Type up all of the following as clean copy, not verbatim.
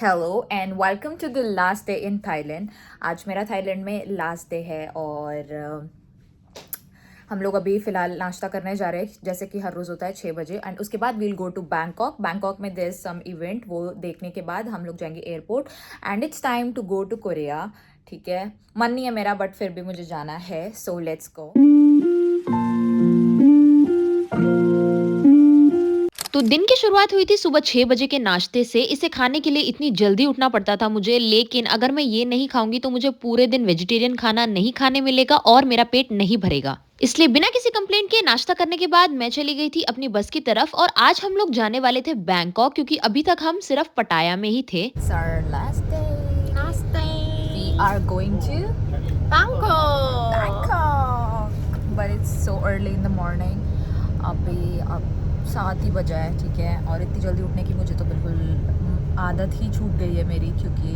Hello and welcome to the last day in Thailand. आज मेरा Thailand में last day है और हम लोग अभी फ़िलहाल नाश्ता करने जा रहे हैं जैसे कि हर रोज़ होता है 6 बजे। एंड उसके बाद we'll go to Bangkok. Bangkok में देयर सम इवेंट, वो देखने के बाद हम लोग जाएंगे airport and it's time to go to Korea. ठीक है, मन नहीं है मेरा बट फिर भी मुझे जाना है, सो लेट्स गो। तो दिन की शुरुआत हुई थी सुबह 6 बजे के नाश्ते से। इसे खाने के लिए इतनी जल्दी उठना पड़ता था मुझे, लेकिन अगर मैं ये नहीं खाऊंगी तो मुझे पूरे दिन वेजिटेरियन खाना नहीं खाने मिलेगा और मेरा पेट नहीं भरेगा। इसलिए बिना किसी कंप्लेंट के नाश्ता करने के बाद मैं चली गई थी अपनी बस की तरफ और आज हम लोग जाने वाले थे बैंकॉक, क्योंकि अभी तक हम सिर्फ पटाया में ही थे। It's our last day. Last day. We are going to Bangkok. Bangkok. But it's so early in the morning. अभी अब 7 ही बजा है, ठीक है। और इतनी जल्दी उठने की मुझे तो बिल्कुल आदत ही छूट गई है मेरी, क्योंकि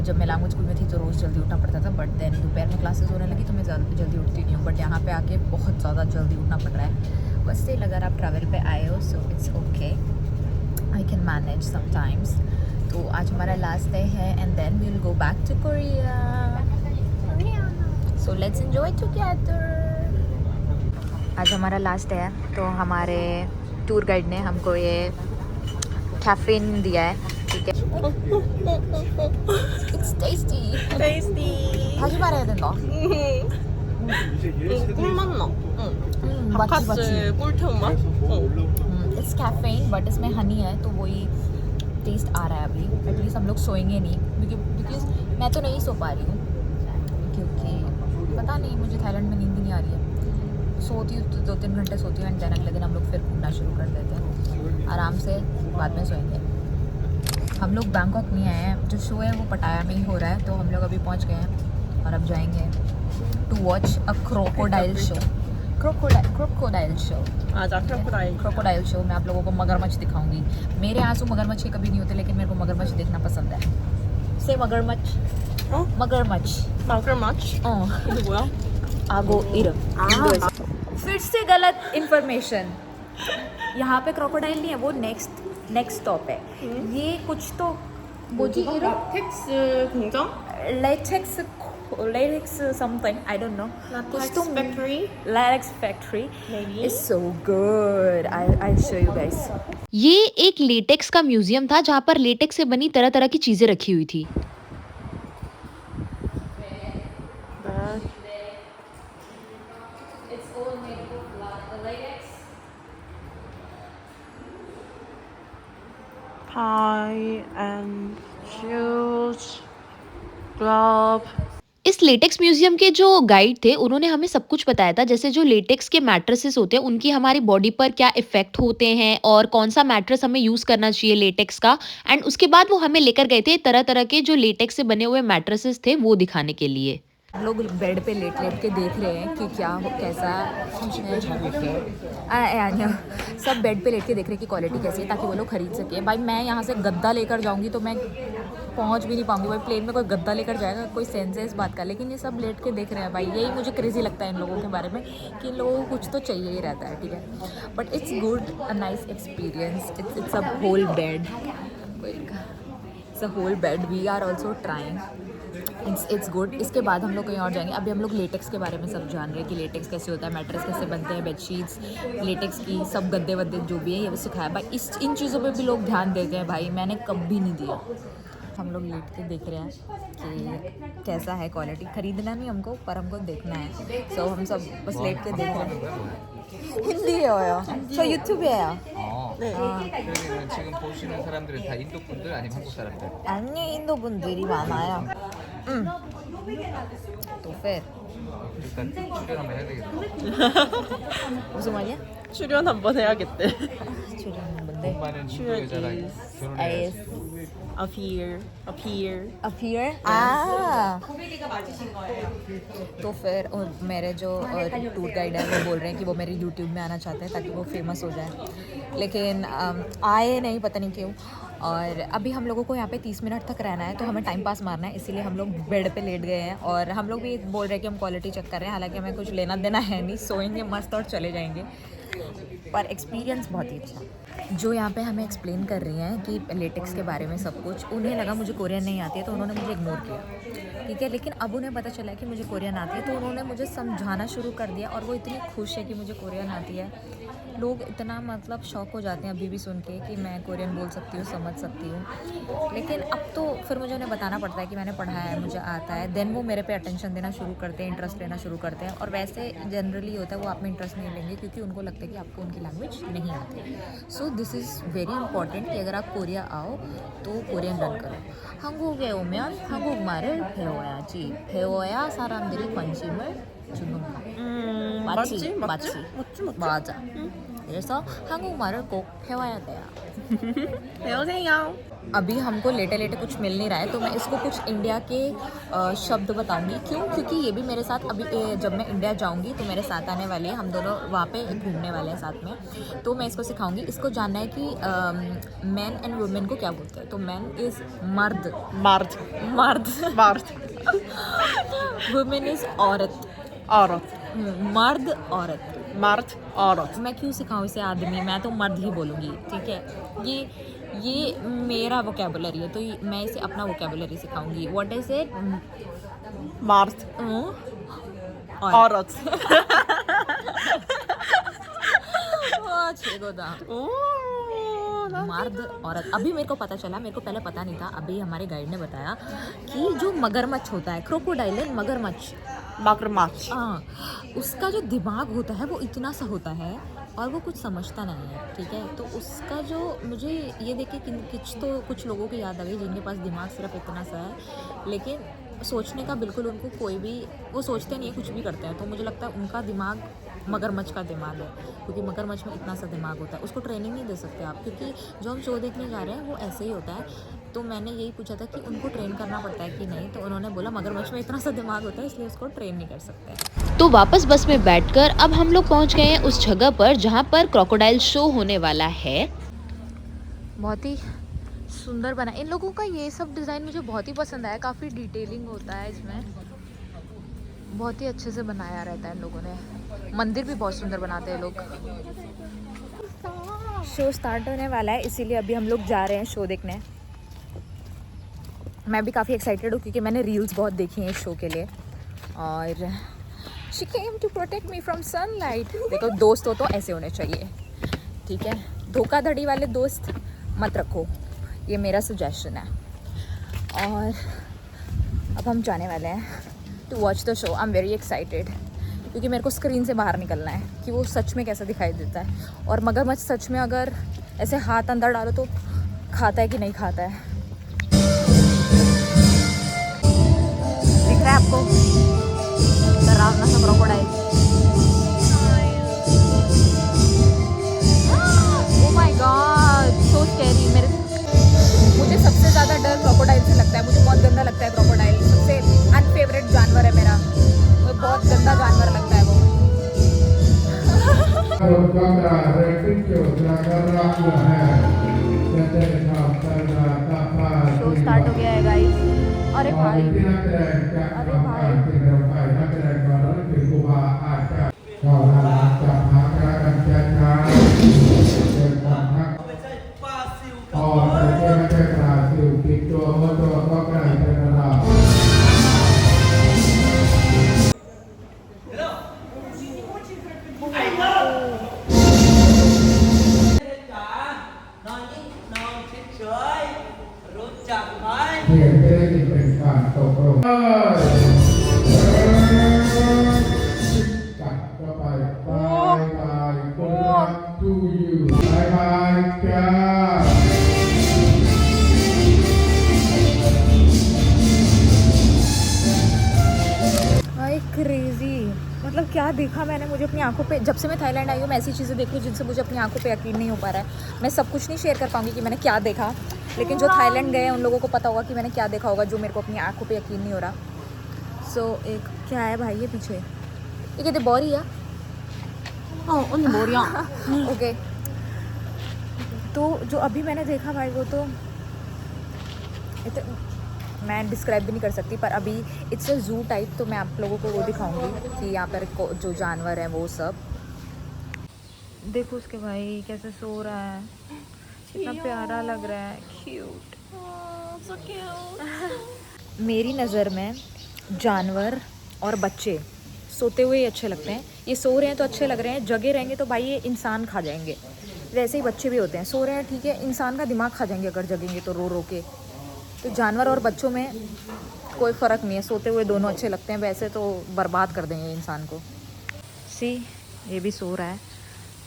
जब मैं लैंग्वेज स्कूल में थी तो रोज़ जल्दी उठना पड़ता था। बट देन दोपहर में क्लासेस होने लगी तो मैं जल्दी उठती नहीं हूँ। बट यहाँ पे आके बहुत ज़्यादा जल्दी उठना पड़ रहा है। बस स्टिल अगर आप ट्रैवल पे आए हो so it's okay, I can manage sometimes. तो आज हमारा लास्ट डे है and then we will go back to Korea. So let's enjoy together. आज हमारा लास्ट है तो हमारे टूर गाइड ने हमको ये कैफीन दिया है, ठीक है। It's tasty. Tasty. 다시 말해야 된다. 꿀맛 나. 응. 맞지, 바카스 맞지. 꿀태운 맛. It's caffeine but इसमें हनी है तो वही टेस्ट आ रहा है अभी। एटलीस्ट हम लोग सोएंगे नहीं, बिकॉज मैं तो नहीं सो पा रही हूँ, क्योंकि पता नहीं मुझे थाईलैंड में नींद नहीं आ रही है। सोती हूँ तो 2-3 घंटे सोती हूँ एंड देन अगले दिन हम लोग फिर घूमना शुरू कर देते हैं आराम से, बाद में सोएंगे। हम लोग बैंकॉक नहीं आए हैं, जो शो है वो पटाया में ही हो रहा है, तो हम लोग अभी पहुँच गए हैं और अब जाएंगे to watch a crocodile show. Crocodile show 맞아, 크로코다일. Crocodile show में आप लोगों को मगरमच्छ दिखाऊंगी। मेरे आंसू मगरमच्छ के कभी नहीं होते, लेकिन मेरे को मगरमच्छ देखना पसंद है। से मगरमच्छ, 어? मगरमच्छ। 마그마치? 이게 뭐야? आगो इर फिर से गलत इंफॉर्मेशन। यहाँ पे क्रोकोडाइल नहीं है, वो नेक्स्ट स्टॉप है। ये कुछ तो बोजी इर 텍스 공장? Latex something, I don't know. Latex factory? Latex factory Maybe. Is so good. I show you guys. ये एक लेटेक्स का म्यूजियम था जहाँ पर लेटेक्स से बनी तरह तरह की चीजें रखी हुई थी। Tie and shoes, glove. इस लेटेक्स म्यूजियम के जो गाइड थे उन्होंने हमें सब कुछ बताया था, जैसे जो लेटेक्स के मैट्रेसेस होते हैं उनकी हमारी बॉडी पर क्या इफेक्ट होते हैं और कौन सा मैट्रेस हमें यूज करना चाहिए लेटेक्स का। एंड उसके बाद वो हमें लेकर गए थे तरह तरह के जो लेटेक्स से बने हुए मैट्रेसेस थे वो दिखाने के लिए। हम लोग बेड पे लेट के देख रहे हैं कि क्या कैसा सब बेड पे लेट के देख रहे हैं कि क्वालिटी कैसी है, ताकि वो लोग खरीद सके। भाई मैं यहाँ से गद्दा लेकर जाऊँगी तो मैं पहुँच भी नहीं पाऊँगी। भाई प्लेन में कोई गद्दा लेकर जाएगा, कोई सेंस है इस बात का। लेकिन ये सब लेट के देख रहे हैं भाई, यही मुझे क्रेजी लगता है इन लोगों के बारे में कि इन लोगों को कुछ तो चाहिए ही रहता है, ठीक है। But it's good, a nice experience. It's a whole bed, it's a whole bed. We are also trying, it's good. इसके बाद हम लोग कहीं और जाएंगे। अभी हम लोग लेटेक्स के बारे में सब जान रहे हैं कि लेटेक्स कैसे होता है, मैट्रेस कैसे बनते हैं, बेडशीट्स, लेटेक्स की सब गद्दे वद्दे जो भी है ये भी सिखाया भाई। इन चीज़ों पे भी लोग ध्यान देते हैं भाई, मैंने कभी नहीं दिया। हम लोग लेट के देख रहे हैं कि कैसा है क्वालिटी। खरीदना नहीं हमको, पर हमको देखना है। सो हम सब बस लेट के देख रहे हैं। हिंदी예요. 저 유튜브예요. 네. 그러면 지금 보시는 사람들은 다 인도 분들 아니면 한국 사람들? 아니, 인도 분들이 많아요. तो फिर 일단 출연 한번 해야 되겠다. 무슨 말이야? 출연 한번 해야겠대. 출연하는 돈 건데. 많은 인도 여자랑 결혼해야지. appear. appear 아 तो फिर मेरे जो टूर गाइड है वो बोल रहे हैं कि वो मेरे यूट्यूब में आना चाहते हैं ताकि वो फेमस हो जाए, लेकिन आए नहीं, पता नहीं क्यों। और अभी हम लोगों को यहाँ पे 30 मिनट तक रहना है, तो हमें टाइम पास मारना है, इसीलिए हम लोग बेड पे लेट गए हैं। और हम लोग भी बोल रहे हैं कि हम क्वालिटी चेक कर रहे हैं, हालांकि हमें कुछ लेना देना है नहीं, सोएंगे मस्त और चले जाएंगे। पर एक्सपीरियंस बहुत ही अच्छा। जो यहाँ पे हमें एक्सप्लेन कर रही हैं कि लेटेक्स के बारे में सब कुछ, उन्हें लगा मुझे कोरियन नहीं आती है तो उन्होंने मुझे इग्नोर किया, ठीक है। लेकिन अब उन्हें पता चला कि मुझे कोरियन आती है तो उन्होंने मुझे समझाना शुरू कर दिया और वो इतनी खुश है कि मुझे कोरियन आती है। लोग इतना मतलब शौक हो जाते हैं अभी भी सुन के कि मैं कोरियन बोल सकती हूँ, समझ सकती हूँ। लेकिन अब तो फिर मुझे उन्हें बताना पड़ता है कि मैंने पढ़ा है, मुझे आता है, देन वो मेरे पे अटेंशन देना शुरू करते हैं, इंटरेस्ट लेना शुरू करते हैं। और वैसे जनरली होता है वो आप में इंटरेस्ट नहीं लेंगे क्योंकि उनको लगता है कि आपको उनकी लैंग्वेज नहीं आती। So this is very important कि अगर आप कोरिया आओ तो कोरियन लर्न करो। 한국에 오면 한국말을 배워야지. 배워야 사람들이 관심을 주는 거. 맞지? 맞아. 그래서 한국말을 꼭 배워야 돼요. 배우세요. अभी हमको लेटे लेटे कुछ मिल नहीं रहा है तो मैं इसको कुछ इंडिया के शब्द बताऊंगी। क्यों? क्योंकि ये भी मेरे साथ अभी जब मैं इंडिया जाऊंगी तो मेरे साथ आने वाली है, हम दोनों वहाँ पे घूमने वाले हैं साथ में, तो मैं इसको सिखाऊंगी। इसको जानना है कि मैन एंड वुमेन को क्या बोलते हैं। तो मैन इज़ मर्द, Mard. मर्द, वुमेन इज़ औरत, औरत. मर्द औरत। Mard. औरत. मैं क्यों सिखाऊं इसे आदमी, मैं तो मर्द ही बोलूँगी, ठीक है। ये मेरा वोकेबुलरी है तो मैं इसे अपना वोकेबुलरी सिखाऊंगी। What is it? Mard. और औरत. मर्द औरत। अभी मेरे को पता चला, मेरे को पहले पता नहीं था, अभी हमारे गाइड ने बताया कि जो मगरमच्छ होता है, क्रोकोडाइल मगरमच्छ, मगरमच्छ. हाँ, उसका जो दिमाग होता है वो इतना सा होता है और वो कुछ समझता नहीं है, ठीक है। तो उसका जो मुझे ये देख के कुछ लोगों की याद आ गई जिनके पास दिमाग सिर्फ इतना सा है, लेकिन सोचने का बिल्कुल उनको कोई भी, वो सोचते नहीं है, कुछ भी करते हैं। तो मुझे लगता है उनका दिमाग मगरमच्छ का दिमाग है, क्योंकि मगरमच्छ में इतना सा दिमाग होता है। उसको ट्रेनिंग नहीं दे सकते आप, क्योंकि जो हम शो देखने जा रहे हैं वो ऐसे ही होता है। तो मैंने यही पूछा था कि उनको ट्रेन करना पड़ता है कि नहीं, तो उन्होंने बोला मगरमच्छ में इतना सा दिमाग होता है इसलिए उसको ट्रेन नहीं कर सकते। तो वापस बस में बैठकर अब हम लोग पहुंच गए हैं उस जगह पर जहां पर क्रोकोडाइल शो होने वाला है। बहुत ही सुंदर बना, इन लोगों का ये सब डिज़ाइन मुझे बहुत ही पसंद आया। काफ़ी डिटेलिंग होता है इसमें, बहुत ही अच्छे से बनाया रहता है इन लोगों ने। मंदिर भी बहुत सुंदर बनाते हैं लोग। शो स्टार्ट होने वाला है इसीलिए अभी हम लोग जा रहे हैं शो देखने। मैं भी काफ़ी एक्साइटेड हूँ क्योंकि मैंने रील्स बहुत देखी हैं इस शो के लिए। और she came to protect me from sunlight. देखो, दोस्त हो तो ऐसे होने चाहिए, ठीक है। धोखाधड़ी वाले दोस्त मत रखो, ये मेरा सजेशन है। और अब हम जाने वाले हैं to watch the show. I am very excited क्योंकि मेरे को स्क्रीन से बाहर निकलना है कि वो सच में कैसा दिखाई देता है। और मगरमच्छ सच में अगर ऐसे हाथ अंदर डालो तो खाता है कि नहीं खाता है। दिख रहा है आपको डरावना सा crocodile? Oh my God, so scary. मुझे सबसे ज़्यादा डर क्रोकोडाइल से लगता है, मुझे बहुत गंदा लगता है क्रोकोडाइल। सबसे अनफेवरेट जानवर है मेरा, मुझे बहुत गंदा जानवर लगता है वो। शो स्टार्ट हो गया है गाइस। अरे भाई, अरे भाई, क्रेजी। मतलब क्या देखा मैंने, मुझे अपनी आंखों पे, जब से मैं थाईलैंड आई हूँ मैं ऐसी चीज़ें देख रही हूँ जिनसे मुझे अपनी आंखों पे यकीन नहीं हो पा रहा है। मैं सब कुछ नहीं शेयर कर पाऊंगी कि मैंने क्या देखा, लेकिन जो थाईलैंड गए हैं उन लोगों को पता होगा कि मैंने क्या देखा होगा, जो मेरे को अपनी आंखों पे यकीन नहीं हो रहा। सो एक क्या है भाई ये पीछे, ये कहते बोरिया। 언니 머리야. ओके, तो जो अभी मैंने देखा भाई वो तो मैं डिस्क्राइब भी नहीं कर सकती। पर अभी इट्स अ जू टाइप, तो मैं आप लोगों को वो दिखाऊंगी कि यहाँ पर जो जानवर हैं वो सब। देखो उसके भाई कैसे सो रहा है, कितना प्यारा लग रहा है, क्यूट। so cute. मेरी नज़र में जानवर और बच्चे सोते हुए ही अच्छे लगते हैं। ये सो रहे हैं तो अच्छे लग रहे हैं, जगे रहेंगे तो भाई ये इंसान खा जाएंगे। वैसे ही बच्चे भी होते हैं, सो रहे हैं ठीक है, इंसान का दिमाग खा जाएंगे अगर जगेंगे तो रो रो के। तो जानवर और बच्चों में कोई फ़र्क नहीं है, सोते हुए दोनों अच्छे लगते हैं, वैसे तो बर्बाद कर देंगे इंसान को। सी ये भी सो रहा है,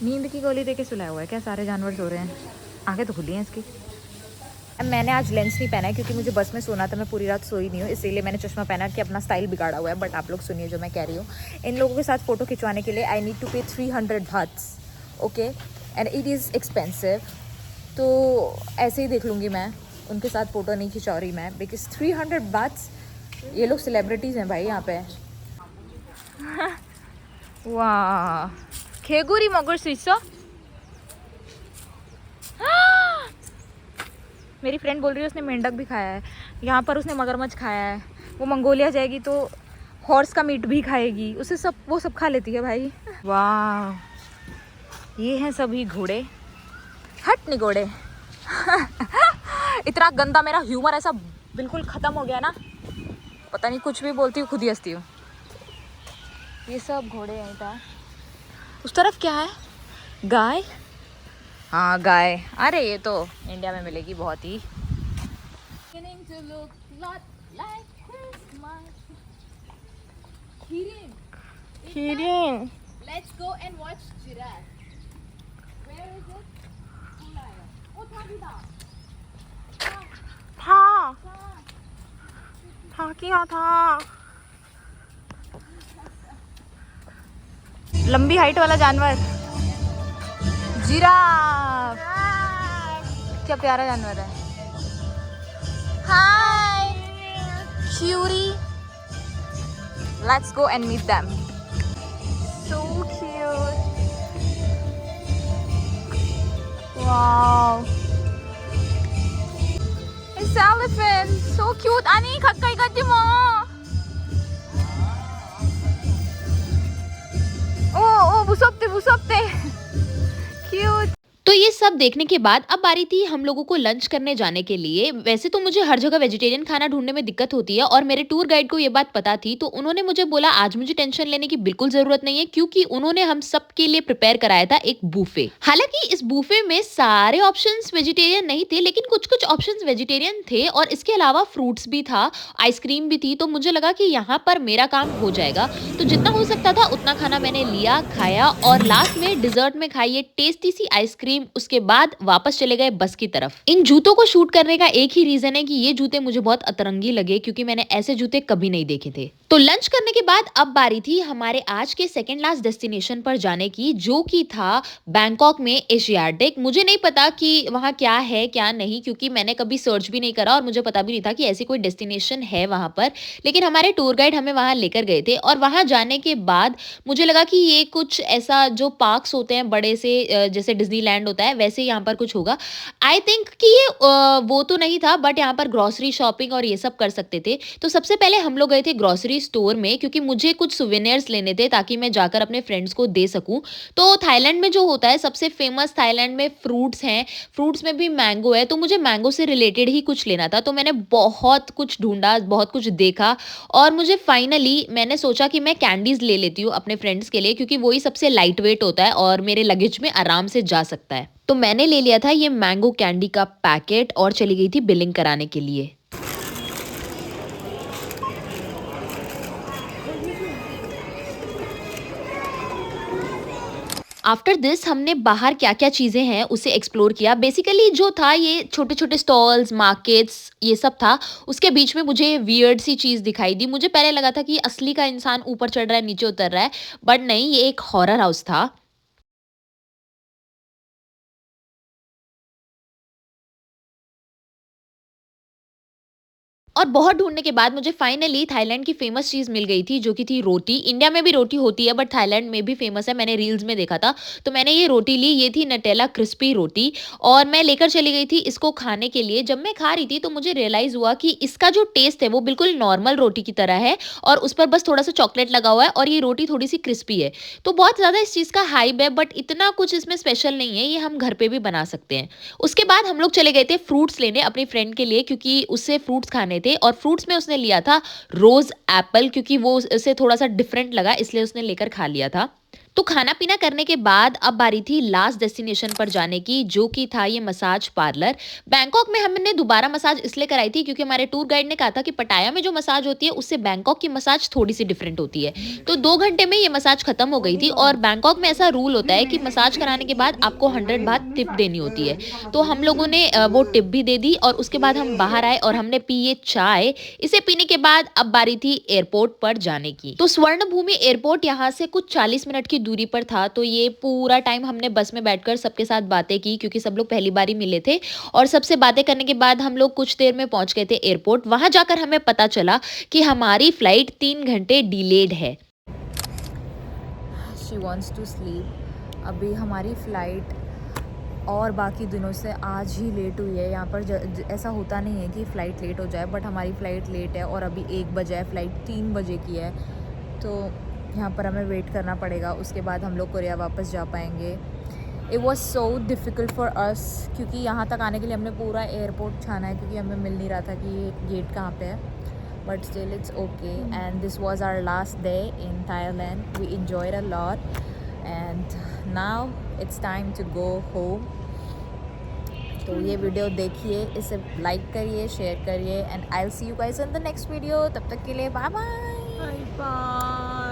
नींद की गोली दे के सुलाया हुआ है क्या, सारे जानवर सो रहे हैं, आंखें तो खुली हैं इसकी। मैंने आज लेंस नहीं पहना है क्योंकि मुझे बस में सोना था, मैं पूरी रात सोई नहीं हूँ, इसीलिए मैंने चश्मा पहना कि अपना स्टाइल बिगाड़ा हुआ है। बट आप लोग सुनिए जो मैं कह रही हूँ, इन लोगों के साथ फ़ोटो खिंचवाने के लिए आई नीड टू पे 300 bahts, okay, and it is expensive. तो ऐसे ही देख लूँगी मैं, उनके साथ फ़ोटो नहीं खिंचा रही मैं, बिकॉज 300 bahts, ये लोग सेलिब्रिटीज़ हैं भाई यहाँ पे। वाह खेगुरी मगर शीशो। मेरी फ्रेंड बोल रही है उसने मेंढक भी खाया है, यहाँ पर उसने मगरमच्छ खाया है, वो मंगोलिया जाएगी तो हॉर्स का मीट भी खाएगी, उसे सब वो सब खा लेती है भाई। वाह ये हैं सभी घोड़े, हट नहीं घोड़े। इतना गंदा मेरा ह्यूमर ऐसा बिल्कुल ख़त्म हो गया ना, पता नहीं कुछ भी बोलती हूँ खुद ही हंसती हूँ। ये सब घोड़े हैं इधर, उस तरफ क्या है, गाय, हाँ गाय, अरे ये तो इंडिया में मिलेगी बहुत ही। Kidding. Let's go and watch giraffe. Where is it? Oh, था था क्या था? लंबी हाइट वाला जानवर, जिराफ, क्या प्यारा जानवर है। Hi Curie, let's go and meet them, so cute, wow, it's elephant, so cute. 아니 가까이 가지 마. 오 무섭대 무섭대. Cute. तो ये सब देखने के बाद अब बारी थी हम लोगों को लंच करने जाने के लिए। वैसे तो मुझे हर जगह वेजिटेरियन खाना ढूंढने में दिक्कत होती है और मेरे टूर गाइड को ये बात पता थी, तो उन्होंने मुझे बोला आज मुझे टेंशन लेने की बिल्कुल जरूरत नहीं है क्योंकि उन्होंने हम सब के लिए प्रिपेयर कराया था एक बूफे। हालांकि इस बूफे में सारे ऑप्शंस वेजिटेरियन नहीं थे, लेकिन कुछ कुछ ऑप्शंस वेजिटेरियन थे और इसके अलावा फ्रूट्स भी था, आइसक्रीम भी थी। तो मुझे लगा कि यहाँ पर मेरा काम हो जाएगा, तो जितना हो सकता था उतना खाना मैंने लिया, खाया और लास्ट में डिजर्ट में खाई ये टेस्टी सी आइसक्रीम। उसके बाद वापस चले गए बस की तरफ। इन जूतों को शूट करने का एक ही रीजन है कि ये जूते मुझे बहुत अतरंगी लगे क्योंकि मैंने ऐसे जूते कभी नहीं देखे थे। तो लंच करने के बाद अब बारी थी हमारे आज के सेकंड लास्ट डेस्टिनेशन पर जाने की, जो कि था बैंकॉक में एशियाटिक। मुझे नहीं पता कि वहाँ क्या है क्या नहीं, क्योंकि मैंने कभी सर्च भी नहीं करा और मुझे पता भी नहीं था कि ऐसी कोई डेस्टिनेशन है वहाँ पर, लेकिन हमारे टूर गाइड हमें वहाँ लेकर गए थे। और वहाँ जाने के बाद मुझे लगा कि ये कुछ ऐसा जो पार्क्स होते हैं बड़े से, जैसे डिज्नीलैंड होता है वैसे यहाँ पर कुछ होगा। आई थिंक कि ये वो तो नहीं था, बट यहाँ पर ग्रोसरी शॉपिंग और ये सब कर सकते थे। तो सबसे पहले हम लोग गए थे ग्रोसरी स्टोर में क्योंकि मुझे कुछ सुवेनियर्स लेने थे ताकि मैं जाकर अपने फ्रेंड्स को दे सकूं। तो थाईलैंड में जो होता है सबसे फेमस, थाईलैंड में फ्रूट्स हैं, फ्रूट्स में भी मैंगो है, तो मुझे मैंगो से रिलेटेड ही कुछ लेना था। तो मैंने बहुत कुछ ढूंढा, बहुत कुछ देखा और मुझे फाइनली मैंने सोचा कि मैं कैंडीज ले लेती हूँ अपने फ्रेंड्स के लिए क्योंकि वही सबसे लाइट वेट होता है और मेरे लगेज में आराम से जा सकता है। तो मैंने ले लिया था ये मैंगो कैंडी का पैकेट और चली गई थी बिलिंग कराने के लिए। आफ्टर दिस हमने बाहर क्या क्या चीज़ें हैं उसे एक्सप्लोर किया। बेसिकली जो था ये छोटे छोटे स्टॉल्स, मार्केट्स, ये सब था। उसके बीच में मुझे वियर्ड सी चीज़ दिखाई दी। मुझे पहले लगा था कि असली का इंसान ऊपर चढ़ रहा है नीचे उतर रहा है, बट नहीं, ये एक हॉरर हाउस था। और बहुत ढूँढने के बाद मुझे फाइनली थाईलैंड की फ़ेमस चीज़ मिल गई थी, जो कि थी रोटी। इंडिया में भी रोटी होती है बट थाईलैंड में भी फ़ेमस है, मैंने रील्स में देखा था। तो मैंने ये रोटी ली, ये थी नटेला क्रिस्पी रोटी और मैं लेकर चली गई थी इसको खाने के लिए। जब मैं खा रही थी तो मुझे रियलाइज़ हुआ कि इसका जो टेस्ट है वो बिल्कुल नॉर्मल रोटी की तरह है और उस पर बस थोड़ा-सा चॉकलेट लगा हुआ है और ये रोटी थोड़ी-सी क्रिस्पी है। तो बहुत ज़्यादा इस चीज़ का हाइप है बट इतना कुछ इसमें स्पेशल नहीं है, ये हम घर पे भी बना सकते हैं। उसके बाद हम लोग चले गए थे फ्रूट्स लेने अपनी फ्रेंड के लिए क्योंकि उसे फ्रूट्स खाने थे और फ्रूट्स में उसने लिया था रोज एप्पल क्योंकि वो उसे थोड़ा सा डिफरेंट लगा इसलिए उसने लेकर खा लिया था। तो खाना पीना करने के बाद अब बारी थी लास्ट डेस्टिनेशन पर जाने की, जो कि था ये मसाज पार्लर। बैंकॉक में हमने दोबारा मसाज इसलिए कराई थी क्योंकि हमारे टूर गाइड ने कहा था कि पटाया में जो मसाज होती है उससे बैंकॉक की मसाज थोड़ी सी डिफरेंट होती है। तो 2 घंटे में ये मसाज खत्म हो गई थी और बैंकॉक में ऐसा रूल होता है कि मसाज कराने के बाद आपको 100 बात टिप देनी होती है। तो हम लोगों ने वो टिप भी दे दी और उसके बाद हम बाहर आए और हमने पी ये चाय। इसे पीने के बाद अब बारी थी एयरपोर्ट पर जाने की। तो स्वर्ण भूमि एयरपोर्ट यहाँ से कुछ 40 मिनट की दूरी पर था। तो ये पूरा टाइम हमने बस में बैठकर सबके साथ बातें की क्योंकि सब लोग पहली बार ही मिले थे और सबसे बातें करने के बाद हम लोग कुछ देर में पहुंच गए थे एयरपोर्ट। वहां जाकर हमें पता चला कि हमारी फ्लाइट 3 घंटे डिलेड है। She wants to sleep. अभी हमारी फ़्लाइट और बाकी दिनों से आज ही लेट हुई है। यहाँ पर ऐसा होता नहीं है कि फ़्लाइट लेट हो जाए बट हमारी फ़्लाइट लेट है और अभी 1 बजे है, फ़्लाइट 3 बजे की है। तो यहाँ पर हमें वेट करना पड़ेगा, उसके बाद हम लोग कोरिया वापस जा पाएंगे। It was so difficult for us क्योंकि यहाँ तक आने के लिए हमने पूरा एयरपोर्ट छाना है क्योंकि हमें मिल नहीं रहा था कि ये गेट कहाँ पे है। But still it's okay, and this was our last day in Thailand. We enjoyed a lot and now it's time to go home. तो ये वीडियो देखिए, इसे लाइक करिए, शेयर करिए and I'll see you guys in the next video. तब तक के लिए बाय बाय। Bye bye.